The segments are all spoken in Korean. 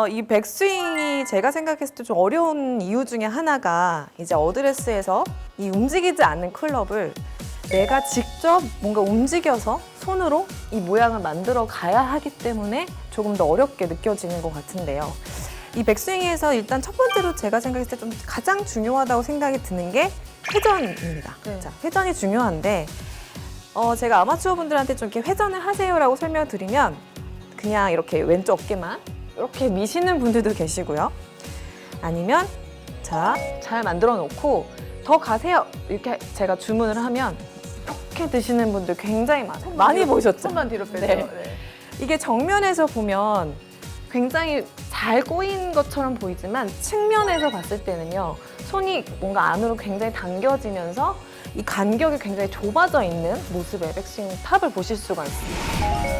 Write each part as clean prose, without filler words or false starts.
이 백스윙이 제가 생각했을 때 좀 어려운 이유 중에 하나가 이제 어드레스에서 이 움직이지 않는 클럽을 내가 직접 뭔가 움직여서 손으로 이 모양을 만들어 가야 하기 때문에 조금 더 어렵게 느껴지는 것 같은데요. 이 백스윙에서 일단 첫 번째로 제가 생각했을 때 좀 가장 중요하다고 생각이 드는 게 회전입니다. 네. 자, 회전이 중요한데 제가 아마추어 분들한테 좀 이렇게 회전을 하세요라고 설명을 드리면 그냥 이렇게 왼쪽 어깨만 이렇게 미시는 분들도 계시고요. 아니면 자, 잘 만들어 놓고 더 가세요. 이렇게 제가 주문을 하면 이렇게 드시는 분들 굉장히 많아요. 많이 보셨죠? 손만 뒤로 빼서. 네. 네. 이게 정면에서 보면 굉장히 잘 꼬인 것처럼 보이지만 측면에서 봤을 때는요. 손이 뭔가 안으로 굉장히 당겨지면서 이 간격이 굉장히 좁아져 있는 모습의 백스윙 탑을 보실 수가 있습니다.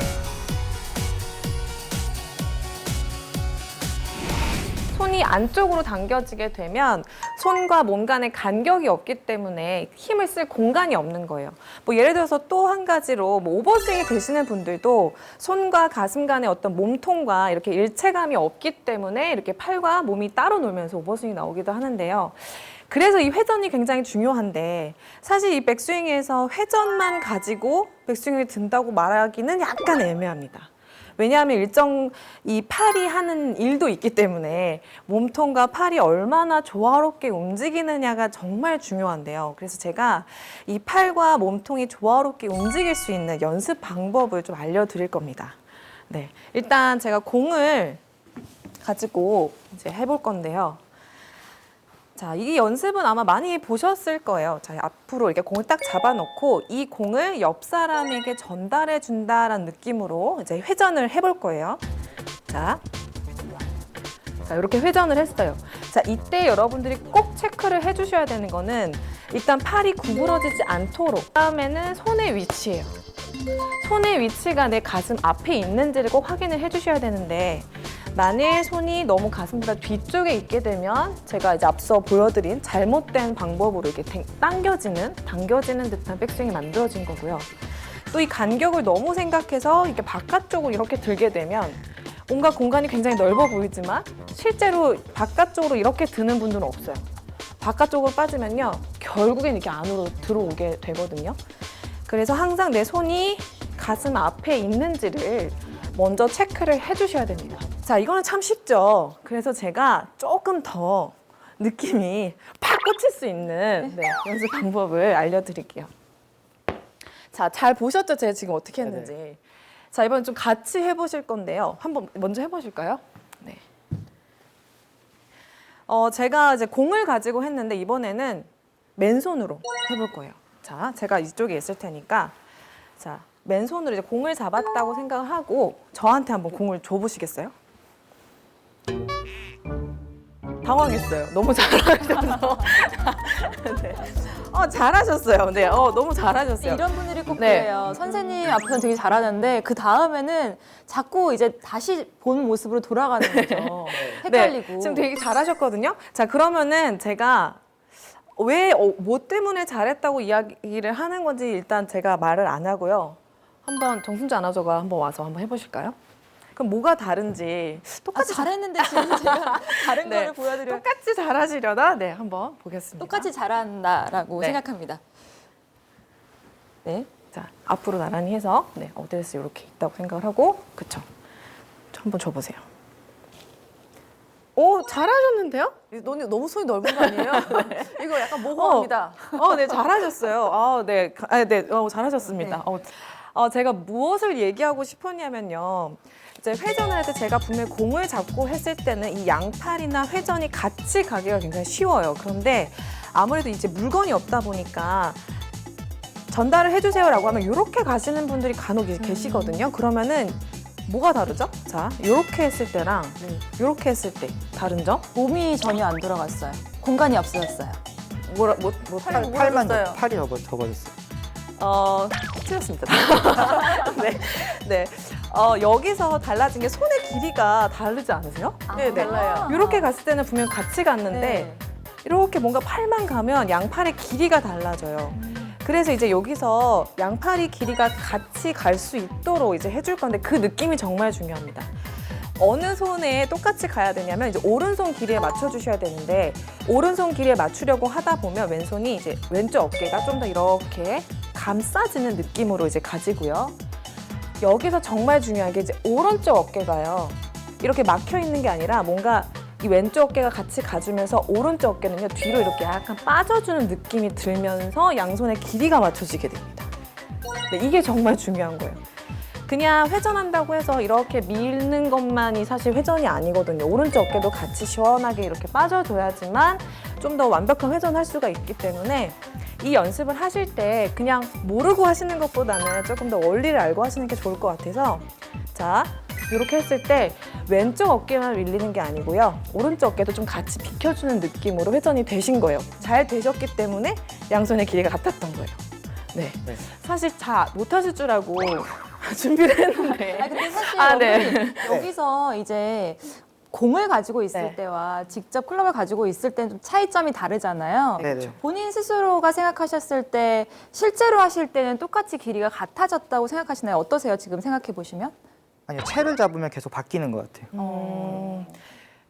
손이 안쪽으로 당겨지게 되면 손과 몸 간의 간격이 없기 때문에 힘을 쓸 공간이 없는 거예요. 뭐 예를 들어서 또 한 가지로 뭐 오버스윙이 되시는 분들도 손과 가슴 간의 어떤 몸통과 이렇게 일체감이 없기 때문에 이렇게 팔과 몸이 따로 놀면서 오버스윙이 나오기도 하는데요. 그래서 이 회전이 굉장히 중요한데 사실 이 백스윙에서 회전만 가지고 백스윙을 든다고 말하기는 약간 애매합니다. 왜냐하면 일정 이 팔이 하는 일도 있기 때문에 몸통과 팔이 얼마나 조화롭게 움직이느냐가 정말 중요한데요. 그래서 제가 이 팔과 몸통이 조화롭게 움직일 수 있는 연습 방법을 좀 알려드릴 겁니다. 네, 일단 제가 공을 가지고 이제 해볼 건데요. 자, 이 연습은 아마 많이 보셨을 거예요. 자, 앞으로 이렇게 공을 딱 잡아놓고 이 공을 옆 사람에게 전달해 준다라는 느낌으로 이제 회전을 해볼 거예요. 자, 이렇게 회전을 했어요. 자, 이때 여러분들이 꼭 체크를 해주셔야 되는 거는 일단 팔이 구부러지지 않도록 다음에는 손의 위치예요. 손의 위치가 내 가슴 앞에 있는지를 꼭 확인을 해주셔야 되는데 만일 손이 너무 가슴보다 뒤쪽에 있게 되면 제가 이제 앞서 보여드린 잘못된 방법으로 이렇게 당겨지는 듯한 백스윙이 만들어진 거고요. 또 이 간격을 너무 생각해서 이렇게 바깥쪽으로 이렇게 들게 되면 뭔가 공간이 굉장히 넓어 보이지만 실제로 바깥쪽으로 이렇게 드는 분들은 없어요. 바깥쪽으로 빠지면요. 결국엔 이렇게 안으로 들어오게 되거든요. 그래서 항상 내 손이 가슴 앞에 있는지를 먼저 체크를 해주셔야 됩니다. 자, 이거는 참 쉽죠. 그래서 제가 조금 더 느낌이 팍 꽂힐 수 있는 연습 방법을 알려드릴게요. 자, 잘 보셨죠? 제가 지금 어떻게 했는지. 네네. 자, 이번엔 좀 같이 해보실 건데요. 한번 먼저 해보실까요? 네. 제가 이제 공을 가지고 했는데 이번에는 맨손으로 해볼 거예요. 자, 제가 이쪽에 있을 테니까 자, 맨손으로 이제 공을 잡았다고 생각을 하고 저한테 한번 공을 줘보시겠어요? 당황했어요. 너무 잘하셔서. 네. 잘하셨어요. 네, 너무 잘하셨어요. 이런 분들이 꼭 네. 그래요. 선생님 앞에서는 되게 잘하는데 그 다음에는 자꾸 이제 다시 본 모습으로 돌아가는 거죠. 헷갈리고. 네, 지금 되게 잘하셨거든요. 자, 그러면은 제가 뭐 때문에 잘했다고 이야기를 하는 건지 일단 제가 말을 안 하고요. 한번 정순주 아나운서가 한번 와서 한번 해보실까요? 그럼 뭐가 다른지 똑같이 잘했는데 지금 제가 다른 네. 거를 보여드려 똑같이 잘하시려나? 네, 한번 보겠습니다. 똑같이 잘한다라고 네. 생각합니다. 네, 자 앞으로 나란히 해서 네, 어드레스 이렇게 있다고 생각을 하고 그쵸? 한번 줘보세요. 오, 잘하셨는데요? 너무 손이 넓은 거 아니에요? 이거 약간 모호합니다. 네, 잘하셨어요. 네, 잘하셨습니다. 제가 무엇을 얘기하고 싶었냐면요. 이제 회전을 할 때 제가 분명히 공을 잡고 했을 때는 이 양팔이나 회전이 같이 가기가 굉장히 쉬워요. 그런데 아무래도 이제 물건이 없다 보니까 전달을 해주세요라고 하면 이렇게 가시는 분들이 간혹 계시거든요. 그러면은 뭐가 다르죠? 자, 이렇게 했을 때랑 이렇게 했을 때 다른 점? 몸이 전혀 안 돌아갔어요. 공간이 없어졌어요. 팔만 팔이 접어졌어요. 틀렸습니다. 네, 네. 여기서 달라진 게 손의 길이가 다르지 않으세요? 네, 네. 달라요. 이렇게 갔을 때는 분명 같이 갔는데 네. 이렇게 뭔가 팔만 가면 양팔의 길이가 달라져요. 그래서 이제 여기서 양팔이 길이가 같이 갈 수 있도록 이제 해줄 건데 그 느낌이 정말 중요합니다. 어느 손에 똑같이 가야 되냐면 이제 오른손 길이에 맞춰주셔야 되는데 오른손 길이에 맞추려고 하다 보면 왼손이 이제 왼쪽 어깨가 좀 더 이렇게 감싸지는 느낌으로 이제 가지고요. 여기서 정말 중요한 게 이제 오른쪽 어깨가요. 이렇게 막혀 있는 게 아니라 뭔가 이 왼쪽 어깨가 같이 가주면서 오른쪽 어깨는요 뒤로 이렇게 약간 빠져주는 느낌이 들면서 양손의 길이가 맞춰지게 됩니다. 네, 이게 정말 중요한 거예요. 그냥 회전한다고 해서 이렇게 밀는 것만이 사실 회전이 아니거든요. 오른쪽 어깨도 같이 시원하게 이렇게 빠져줘야지만 좀 더 완벽한 회전할 수가 있기 때문에 이 연습을 하실 때 그냥 모르고 하시는 것보다는 조금 더 원리를 알고 하시는 게 좋을 것 같아서 자, 이렇게 했을 때 왼쪽 어깨만 밀리는 게 아니고요. 오른쪽 어깨도 좀 같이 비켜주는 느낌으로 회전이 되신 거예요. 잘 되셨기 때문에 양손의 길이가 같았던 거예요. 네. 사실 잘 못하실 줄 알고 준비를 했는데. 근데 사실 네. 여기서 이제 공을 가지고 있을 네. 때와 직접 클럽을 가지고 있을 때는 좀 차이점이 다르잖아요. 네네. 본인 스스로가 생각하셨을 때 실제로 하실 때는 똑같이 길이가 같아졌다고 생각하시나요? 어떠세요? 지금 생각해 보시면? 아니요, 채를 잡으면 계속 바뀌는 것 같아요.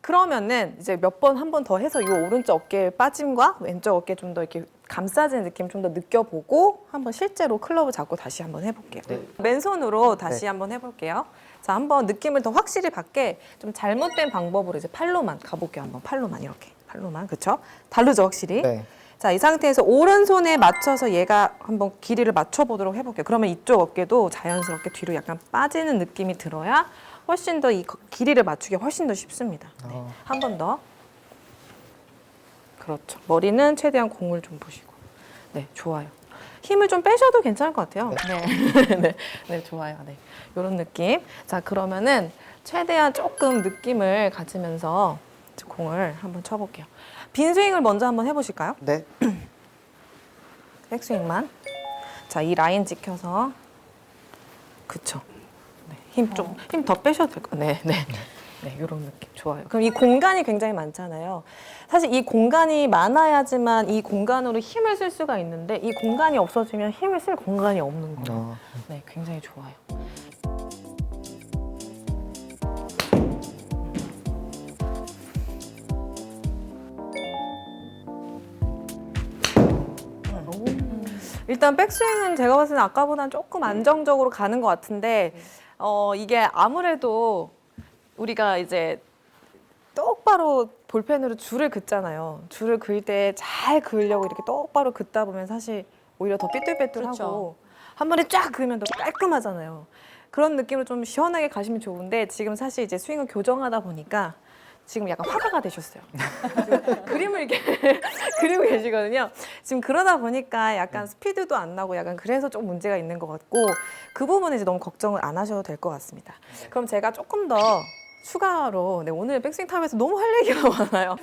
그러면은 이제 몇 번 한 번 더 해서 이 오른쪽 어깨 빠짐과 왼쪽 어깨 좀 더 이렇게 감싸지는 느낌 좀 더 느껴보고 한번 실제로 클럽을 잡고 다시 한번 해볼게요. 네. 맨손으로 다시 네. 한번 해볼게요. 자, 한번 느낌을 더 확실히 받게 좀 잘못된 방법으로 이제 팔로만 가볼게요. 한번 팔로만 이렇게 팔로만 그쵸? 다르죠 확실히. 네. 자, 이 상태에서 오른손에 맞춰서 얘가 한번 길이를 맞춰보도록 해볼게요. 그러면 이쪽 어깨도 자연스럽게 뒤로 약간 빠지는 느낌이 들어야 훨씬 더 이 길이를 맞추기 훨씬 더 쉽습니다. 네. 한 번 더. 그렇죠. 머리는 최대한 공을 좀 보시고. 네, 좋아요. 힘을 좀 빼셔도 괜찮을 것 같아요. 네, 네, 네, 좋아요. 네, 이런 느낌. 자, 그러면은 최대한 조금 느낌을 가지면서 공을 한번 쳐볼게요. 빈 스윙을 먼저 한번 해보실까요? 네. 백스윙만. 자, 이 라인 지켜서. 그쵸. 네, 힘 더 빼셔도 될 것 같아요. 네, 네. 네, 이런 느낌 좋아요. 그럼 이 공간이 굉장히 많잖아요. 사실 이 공간이 많아야지만 이 공간으로 힘을 쓸 수가 있는데 이 공간이 없어지면 힘을 쓸 공간이 없는 거예요. 네, 굉장히 좋아요. 일단 백스윙은 제가 봤을 때는 아까보다는 조금 안정적으로 가는 것 같은데 이게 아무래도 우리가 이제 똑바로 볼펜으로 줄을 긋잖아요. 줄을 그을 때 잘 그으려고 이렇게 똑바로 긋다 보면 사실 오히려 더 삐뚤빼뚤하고 그렇죠. 한 번에 쫙 그으면 더 깔끔하잖아요. 그런 느낌으로 좀 시원하게 가시면 좋은데 지금 사실 이제 스윙을 교정하다 보니까 지금 약간 화가가 되셨어요. 그림을 이렇게 그리고 계시거든요. 지금 그러다 보니까 약간 스피드도 안 나고 약간 그래서 좀 문제가 있는 것 같고 그 부분은 이제 너무 걱정을 안 하셔도 될 것 같습니다. 그럼 제가 조금 더 추가로 오늘 백스윙 탑에서 너무 할 얘기가 많아요.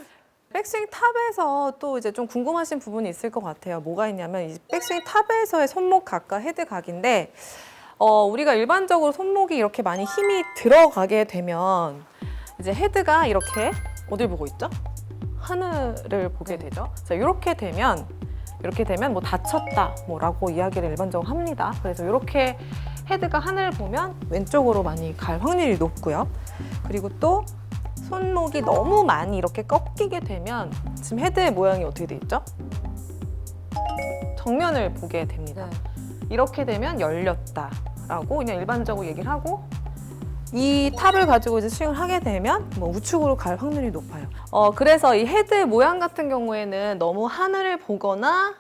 백스윙 탑에서 또 이제 좀 궁금하신 부분이 있을 것 같아요. 뭐가 있냐면 이 백스윙 탑에서의 손목 각과 헤드 각인데 우리가 일반적으로 손목이 이렇게 많이 힘이 들어가게 되면 이제 헤드가 이렇게 어딜 보고 있죠? 하늘을 보게 되죠. 자, 이렇게 되면 뭐 다쳤다 뭐라고 이야기를 일반적으로 합니다. 그래서 이렇게 헤드가 하늘을 보면 왼쪽으로 많이 갈 확률이 높고요. 그리고 또 손목이 너무 많이 이렇게 꺾이게 되면 지금 헤드의 모양이 어떻게 돼 있죠? 정면을 보게 됩니다. 이렇게 되면 열렸다라고 그냥 일반적으로 얘기를 하고 이 탑을 가지고 이제 스윙을 하게 되면 뭐 우측으로 갈 확률이 높아요. 그래서 이 헤드 모양 같은 경우에는 너무 하늘을 보거나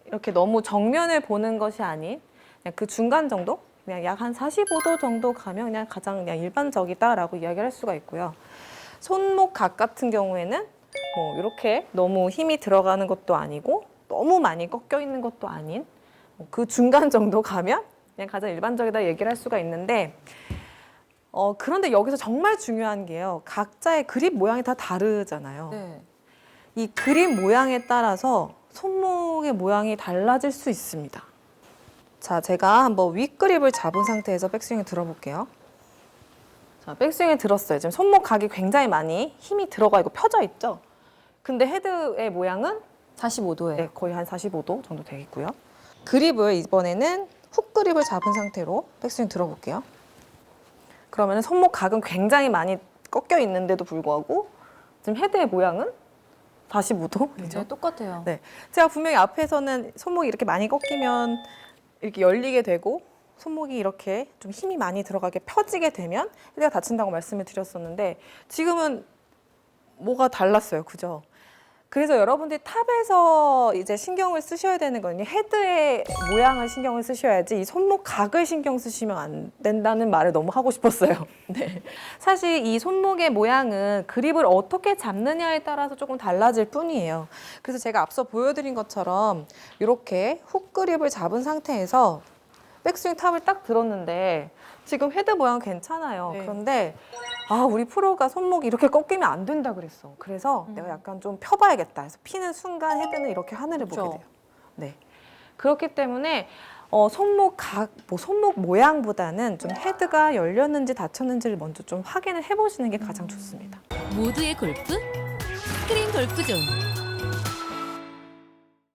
이렇게 너무 정면을 보는 것이 아닌 그냥 그 중간 정도? 그냥 약 한 45도 정도 가면 그냥 가장 그냥 일반적이다라고 이야기를 할 수가 있고요. 손목 각 같은 경우에는 뭐 이렇게 너무 힘이 들어가는 것도 아니고 너무 많이 꺾여 있는 것도 아닌 그 중간 정도 가면 그냥 가장 일반적이다 얘기를 할 수가 있는데 그런데 여기서 정말 중요한 게요. 각자의 그립 모양이 다 다르잖아요. 네. 이 그립 모양에 따라서 손목의 모양이 달라질 수 있습니다. 자, 제가 한번 윗그립을 잡은 상태에서 백스윙을 들어볼게요. 자, 백스윙을 들었어요. 지금 손목 각이 굉장히 많이 힘이 들어가 있고 펴져 있죠. 근데 헤드의 모양은 45도에. 네, 거의 한 45도 정도 되겠고요. 그립을 이번에는 훅 그립을 잡은 상태로 백스윙 들어볼게요. 그러면 손목 각은 굉장히 많이 꺾여 있는데도 불구하고 지금 헤드의 모양은 45도? 네, 똑같아요. 네. 제가 분명히 앞에서는 손목이 이렇게 많이 꺾이면 이렇게 열리게 되고 손목이 이렇게 좀 힘이 많이 들어가게 펴지게 되면 헤드가 다친다고 말씀을 드렸었는데 지금은 뭐가 달랐어요. 그죠? 그래서 여러분들이 탑에서 이제 신경을 쓰셔야 되는 거는요. 헤드의 모양을 신경을 쓰셔야지 이 손목 각을 신경 쓰시면 안 된다는 말을 너무 하고 싶었어요. 네. 사실 이 손목의 모양은 그립을 어떻게 잡느냐에 따라서 조금 달라질 뿐이에요. 그래서 제가 앞서 보여드린 것처럼 이렇게 훅 그립을 잡은 상태에서 백스윙 탑을 딱 들었는데 지금 헤드 모양 괜찮아요. 네. 그런데 우리 프로가 손목이 이렇게 꺾이면 안 된다 그랬어. 그래서 내가 약간 좀 펴봐야겠다. 그래서 피는 순간 헤드는 이렇게 하늘을 그렇죠. 보게 돼요. 네. 그렇기 때문에 손목 각, 손목 모양보다는 좀 헤드가 열렸는지 닫혔는지를 먼저 좀 확인을 해보시는 게 가장 좋습니다. 모두의 골프 스크린 골프존.